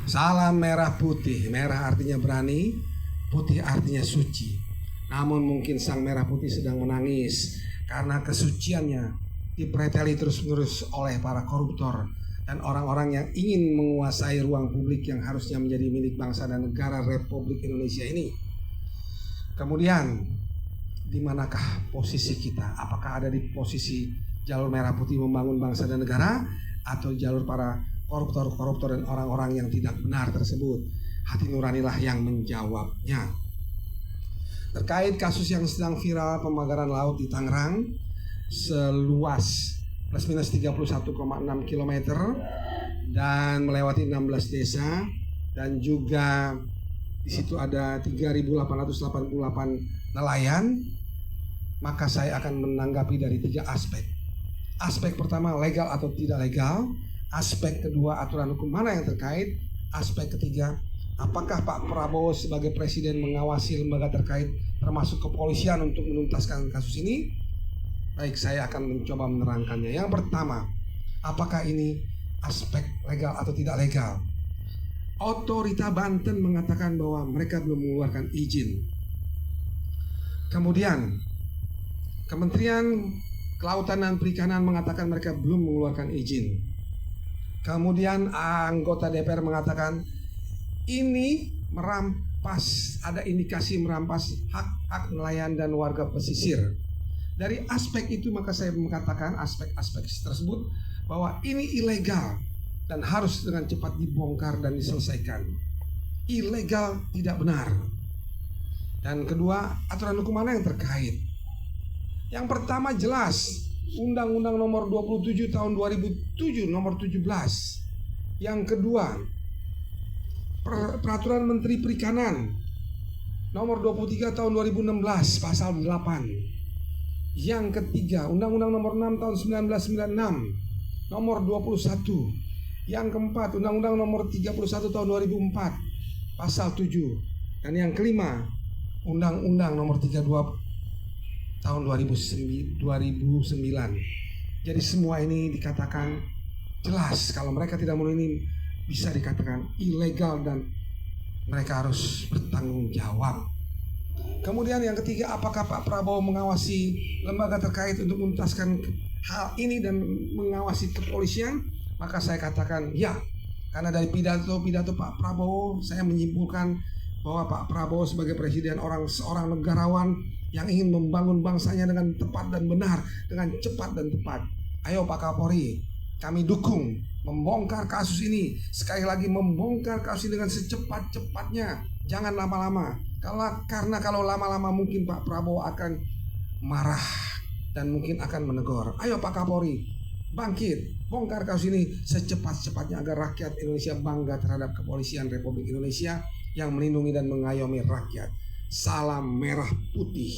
Salam merah putih. Merah artinya berani, putih artinya suci. Namun mungkin sang merah putih sedang menangis karena kesuciannya dipreteli terus-menerus oleh para koruptor dan orang-orang yang ingin menguasai ruang publik yang harusnya menjadi milik bangsa dan negara Republik Indonesia ini. Kemudian, di manakah posisi kita? Apakah ada di posisi jalur merah putih membangun bangsa dan negara, atau jalur para koruptor dan orang-orang yang tidak benar tersebut? Hati nuranilah yang menjawabnya. Terkait kasus yang sedang viral pemagaran laut di Tangerang seluas plus minus 31,6 km dan melewati 16 desa, dan juga di situ ada 3.888 nelayan, maka saya akan menanggapi dari 3 aspek. Aspek pertama, legal atau tidak legal. Aspek kedua, aturan hukum mana yang terkait. Aspek ketiga, apakah Pak Prabowo sebagai presiden mengawasi lembaga terkait termasuk kepolisian untuk menuntaskan kasus ini? Baik, saya akan mencoba menerangkannya. Yang pertama, apakah ini aspek legal atau tidak legal? Otorita Banten mengatakan bahwa mereka belum mengeluarkan izin. Kemudian Kementerian Kelautan dan Perikanan mengatakan mereka belum mengeluarkan izin. Kemudian anggota DPR mengatakan ini merampas, ada indikasi merampas hak-hak nelayan dan warga pesisir. Dari aspek itu maka saya mengatakan aspek-aspek tersebut bahwa ini ilegal dan harus dengan cepat dibongkar dan diselesaikan. Ilegal, tidak benar. Dan kedua, aturan hukum mana yang terkait? Yang pertama jelas, Undang-Undang nomor 27 tahun 2007 nomor 17. Yang kedua, Peraturan Menteri Perikanan nomor 23 tahun 2016 pasal 8. Yang ketiga, Undang-Undang nomor 6 tahun 1996 nomor 21. Yang keempat, Undang-Undang nomor 31 tahun 2004 pasal 7. Dan yang kelima, Undang-Undang nomor 32 tahun 2009. Jadi semua ini dikatakan jelas kalau mereka tidak mau ini bisa dikatakan ilegal dan mereka harus bertanggung jawab. Kemudian yang ketiga, apakah Pak Prabowo mengawasi lembaga terkait untuk menuntaskan hal ini dan mengawasi kepolisian? Maka saya katakan ya, karena dari pidato Pak Prabowo saya menyimpulkan bahwa Pak Prabowo sebagai presiden seorang negarawan yang ingin membangun bangsanya dengan tepat dan benar, dengan cepat dan tepat. Ayo Pak Kapolri, kami dukung membongkar kasus ini. Sekali lagi membongkar kasus ini dengan secepat-cepatnya. Jangan lama-lama. Karena kalau lama-lama mungkin Pak Prabowo akan marah dan mungkin akan menegur. Ayo Pak Kapolri, bangkit, bongkar kasus ini secepat-cepatnya agar rakyat Indonesia bangga terhadap kepolisian Republik Indonesia yang melindungi dan mengayomi rakyat. Salam merah putih.